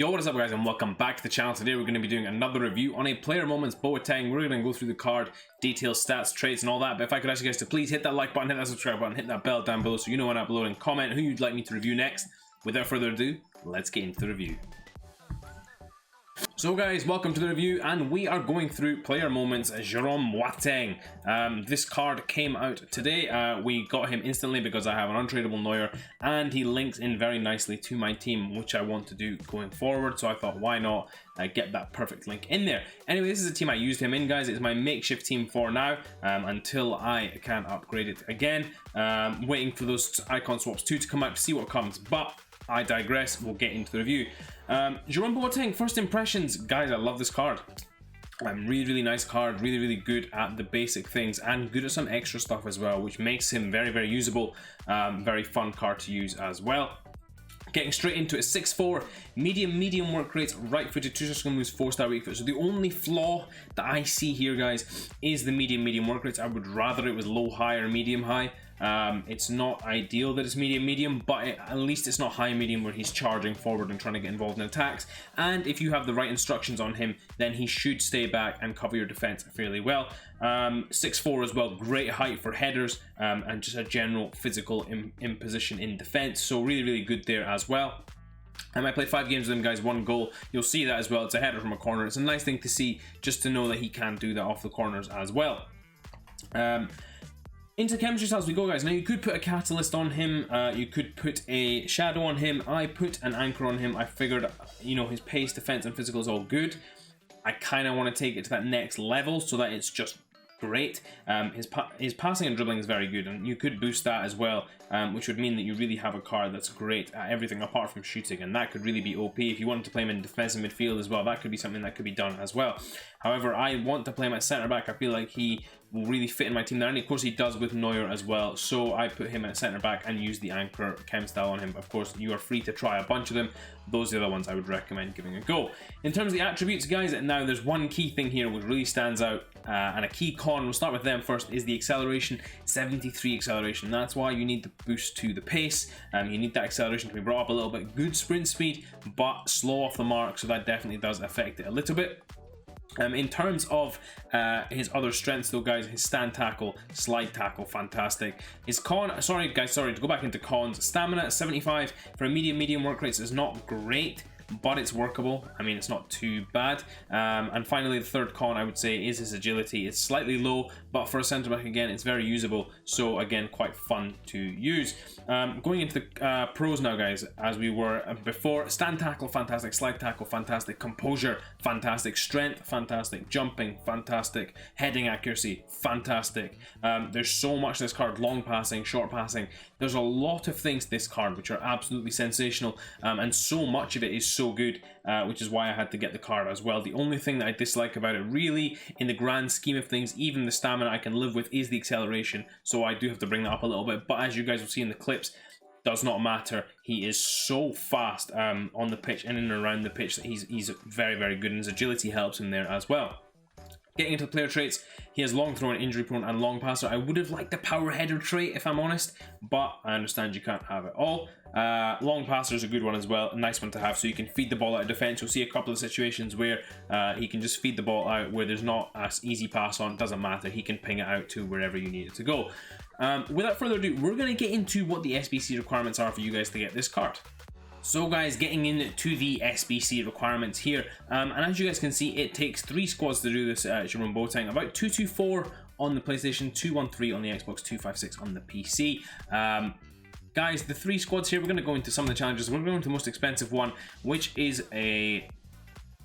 Yo, what is up guys, and welcome back to the channel. Today we're going to be doing another review on a Player Moments Boateng. We're going to go through the card, details, stats, traits and all that. But if I could ask you guys to please hit that like button, hit that subscribe button, hit that bell down below so you know when I upload, and comment who you'd like me to review next. Without further ado, let's get into the review. So guys, welcome to the review, and we are going through Player Moments Jerome Boateng. This card came out today. We got him instantly because I have an untradeable Neuer, and he links in very nicely to my team, which I want to do going forward. So I thought, why not get that perfect link in there? Anyway, this is the team I used him in, guys. It's my makeshift team for now, until I can upgrade it again. Waiting for those icon swaps to come out to see what comes, but I digress. We'll get into the review. Jerome Boateng, first impressions, guys. I love this card. Really nice card, really good at the basic things and good at some extra stuff as well, which makes him very usable. Very fun card to use as well. Getting straight into it, 6'4", medium work rates, right-footed, 2-star moves, 4-star weak foot. So the only flaw that I see here, guys, is the medium work rates. I would rather it was low high or medium high. It's not ideal that it's medium, but at least it's not high medium where he's charging forward and trying to get involved in attacks. And if you have the right instructions on him, then he should stay back and cover your defense fairly well. 6'4" as well, great height for headers, and just a general physical imposition in defense. So really good there as well. I played 5 games with him, guys, 1 goal. You'll see that as well. It's a header from a corner. It's a nice thing to see, just to know that he can do that off the corners as well. Into chemistry styles we go, guys. Now, you could put a catalyst on him, you could put a shadow on him. I put an anchor on him. I figured, you know, his pace, defense and physical is all good. I kind of want to take it to that next level so that it's just great. His passing and dribbling is very good, and you could boost that as well, which would mean that you really have a card that's great at everything apart from shooting, and that could really be OP. If you wanted to play him in defensive midfield as well, that could be something that could be done as well. However, I want to play him at centre back. I feel like he will really fit in my team there, and of course he does with Neuer as well, so I put him at centre back and use the anchor chem style on him. Of course, you are free to try a bunch of them. Those are the ones I would recommend giving a go. In terms of the attributes, guys, now there's one key thing here which really stands out, and a key con, we'll start with them first, is the acceleration. 73 acceleration. That's why you need the boost to the pace. You need that acceleration to be brought up a little bit. Good sprint speed, but slow off the mark, so that definitely does affect it a little bit. In terms of his other strengths though, guys, his stand tackle, slide tackle, fantastic. His con, sorry to go back into cons. Stamina at 75 for a medium work rates is not great, but it's workable. I mean, it's not too bad. And finally, the third con I would say is his agility. It's slightly low, but for a centre back, again, it's very usable. So again, quite fun to use. Going into the pros now, guys, as we were before. Stand tackle, fantastic. Slide tackle, fantastic. Composure, fantastic. Strength, fantastic. Jumping, fantastic. Heading accuracy, fantastic. There's so much to this card. Long passing, short passing. There's a lot of things to this card which are absolutely sensational, and so much of it is so good, which is why I had to get the card as well. The only thing that I dislike about it, really, in the grand scheme of things, even the stamina I can live with, is the acceleration. So I do have to bring that up a little bit, but as you guys will see in the clips, does not matter. He is so fast on the pitch and in and around the pitch that he's very good, and his agility helps him there as well. Getting into the player traits, he has long throw and injury prone and long passer. I would have liked the power header trait, if I'm honest, but I understand you can't have it all. Long passer is a good one as well, a nice one to have, so you can feed the ball out of defense. You'll see a couple of situations where he can just feed the ball out where there's not an easy pass on. It doesn't matter, he can ping it out to wherever you need it to go. Without further ado, we're going to get into what the SBC requirements are for you guys to get this card. So guys, getting into the SBC requirements here, and as you guys can see, it takes 3 squads to do this Jerome Boateng. About 224 on the PlayStation, 213 on the Xbox, 256 on the PC. Guys, the 3 squads here, we're going to go into some of the challenges. We're going to go into the most expensive one, which is a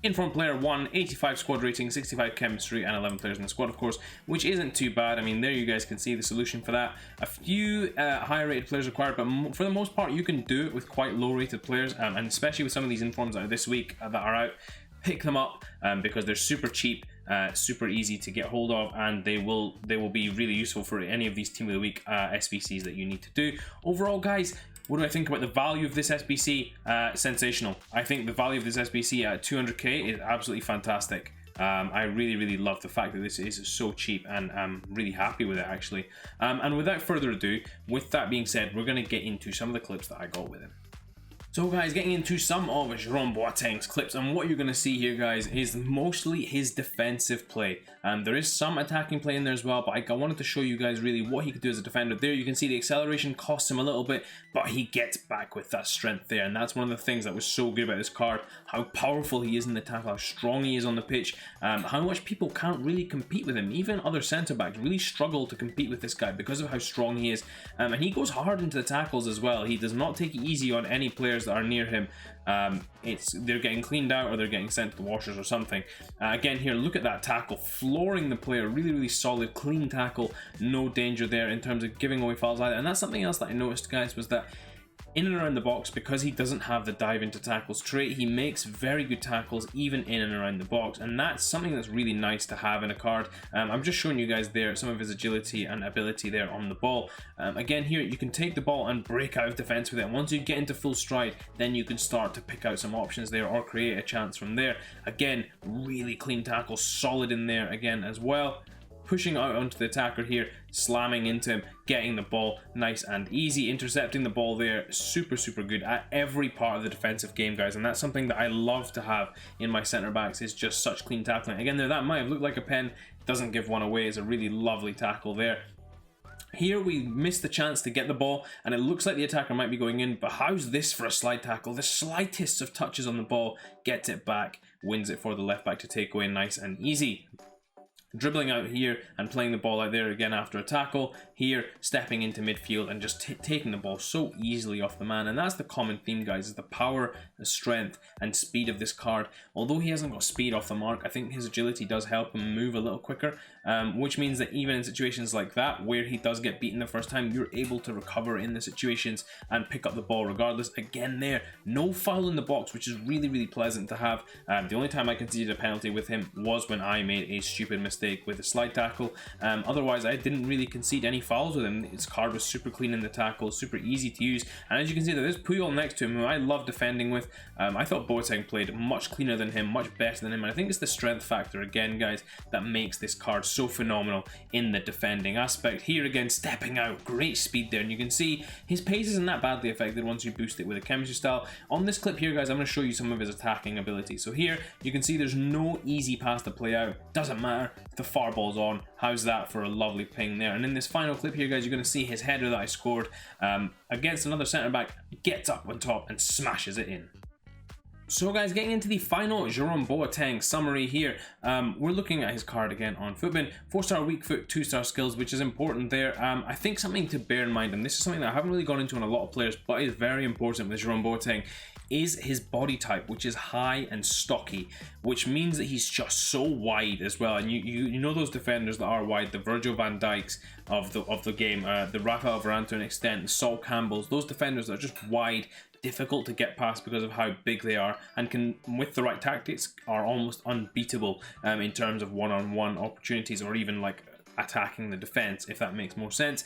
Informed Player 1, 85 squad rating, 65 chemistry, and 11 players in the squad, of course, which isn't too bad. I mean, there you guys can see the solution for that. A few higher rated players required, but for the most part, you can do it with quite low rated players, and especially with some of these informs that are this week that are out. Pick them up because they're super cheap, super easy to get hold of, and they will be really useful for any of these Team of the Week SBCs that you need to do. Overall, guys, what do I think about the value of this SBC? Sensational. I think the value of this SBC at 200k is absolutely fantastic. I really love the fact that this is so cheap, and I'm really happy with it actually. And without further ado, with that being said, we're going to get into some of the clips that I got with it. So guys, getting into some of Jerome Boateng's clips, and what you're going to see here guys is mostly his defensive play. There is some attacking play in there as well, but I wanted to show you guys really what he could do as a defender. There you can see the acceleration costs him a little bit, but he gets back with that strength there, and that's one of the things that was so good about this card. How powerful he is in the tackle, how strong he is on the pitch, how much people can't really compete with him. Even other centre-backs really struggle to compete with this guy because of how strong he is, and he goes hard into the tackles as well. He does not take it easy on any players that are near him. They're getting cleaned out or they're getting sent to the washers or something. Again here, look at that tackle, flooring the player. Really solid, clean tackle, no danger there in terms of giving away fouls either. And that's something else that I noticed guys, was that in and around the box, because he doesn't have the dive into tackles trait, he makes very good tackles even in and around the box, and that's something that's really nice to have in a card. I'm just showing you guys there some of his agility and ability there on the ball. Again here, you can take the ball and break out of defense with it, and once you get into full stride, then you can start to pick out some options there or create a chance from there. Again, really clean tackle, solid in there again as well. Pushing out onto the attacker here, slamming into him, getting the ball nice and easy, intercepting the ball there, super good at every part of the defensive game guys, and that's something that I love to have in my centre backs, is just such clean tackling. Again there, that might have looked like a pen, doesn't give one away. It's a really lovely tackle there. Here we missed the chance to get the ball, and it looks like the attacker might be going in, but how's this for a slide tackle? The slightest of touches on the ball, gets it back, wins it for the left back to take away nice and easy. Dribbling out here and playing the ball out there again after a tackle. Here, stepping into midfield and just taking the ball so easily off the man. And that's the common theme, guys, is the power, the strength, and speed of this card. Although he hasn't got speed off the mark, I think his agility does help him move a little quicker, which means that even in situations like that, where he does get beaten the first time, you're able to recover in the situations and pick up the ball regardless. Again there, no foul in the box, which is really pleasant to have. The only time I conceded a penalty with him was when I made a stupid mistake with a slide tackle. Otherwise I didn't really concede any fouls with him. His card was super clean in the tackle, super easy to use, and as you can see there's Puyol next to him, who I love defending with. I thought Boateng played much cleaner than him, much better than him, and I think it's the strength factor again guys that makes this card so phenomenal in the defending aspect. Here again, stepping out, great speed there, and you can see his pace isn't that badly affected once you boost it with a chemistry style. On this clip here guys, I'm going to show you some of his attacking ability. So here you can see there's no easy pass to play out, doesn't matter, the far ball's on. How's that for a lovely ping there? And in this final clip here guys, you're going to see his header that I scored against another centre back, gets up on top and smashes it in. So guys, getting into the final Jerome Boateng summary here, we're looking at his card again on Footbin. 4-star weak foot, 2-star skills, which is important there. I think something to bear in mind, and this is something that I haven't really gone into on a lot of players, but is very important with Jerome Boateng, is his body type, which is high and stocky, which means that he's just so wide as well. And you know those defenders that are wide, the Virgil van Dijks of the game, the Rafael Varane to an extent, the Sol Campbells, those defenders that are just wide, difficult to get past because of how big they are, and can, with the right tactics, are almost unbeatable in terms of one-on-one opportunities, or even like attacking the defense, if that makes more sense.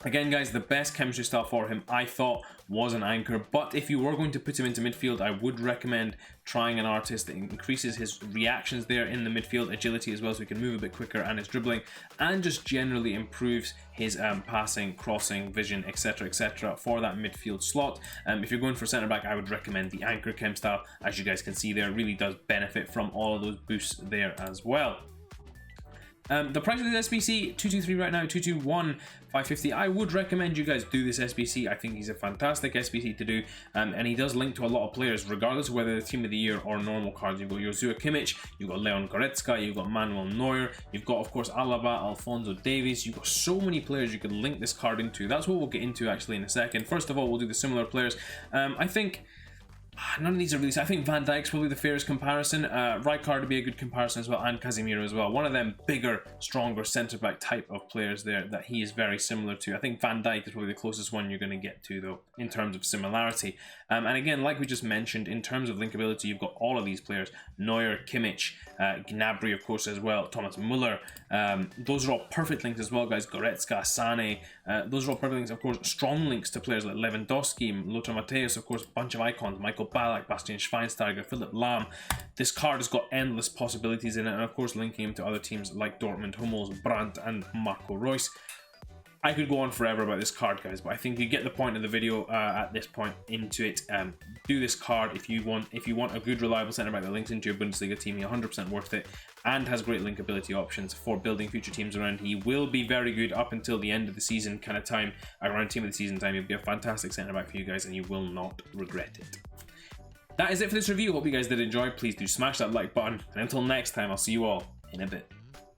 Again guys, the best chemistry style for him I thought was an anchor, but if you were going to put him into midfield, I would recommend trying an artist that increases his reactions there in the midfield, agility as well, so he can move a bit quicker, and his dribbling, and just generally improves his passing, crossing, vision, etc for that midfield slot. If you're going for centre back, I would recommend the anchor chem style. As you guys can see there, really does benefit from all of those boosts there as well. The price of this SBC, 223 right now, 221, 550. I would recommend you guys do this SBC. I think he's a fantastic SBC to do, and he does link to a lot of players, regardless of whether they're Team of the Year or normal cards. You've got Joshua Kimmich, you've got Leon Goretzka, you've got Manuel Neuer, you've got, of course, Alaba, Alphonso Davies. You've got so many players you can link this card into. That's what we'll get into actually in a second. First of all, we'll do the similar players. I think none of these are really. I think Van Dijk's probably the fairest comparison. Rijkaard would be a good comparison as well, and Casemiro as well. One of them bigger, stronger centre-back type of players there that he is very similar to. I think Van Dijk is probably the closest one you're going to get to, though, in terms of similarity. And again, like we just mentioned, in terms of linkability, you've got all of these players. Neuer, Kimmich, Gnabry, of course, as well. Thomas Müller. Those are all perfect links as well, guys. Goretzka, Sane. Those are all perfect links. Of course, strong links to players like Lewandowski, Lothar Matthäus, of course, a bunch of icons. Michael Ballack, Bastian Schweinsteiger, Philipp Lahm. This card has got endless possibilities in it, and of course linking him to other teams like Dortmund, Hummels, Brandt and Marco Reus. I could go on forever about this card, guys, but I think you get the point of the video at this point into it. Do this card if you want a good, reliable centre back that links into your Bundesliga team. 100% worth it, and has great linkability options for building future teams around. He will be very good up until the end of the season kind of time, around team of the season time. He'll be a fantastic centre back for you guys, and you will not regret it. That is it for this review. Hope you guys did enjoy. Please do smash that like button, and until next time, I'll see you all in a bit.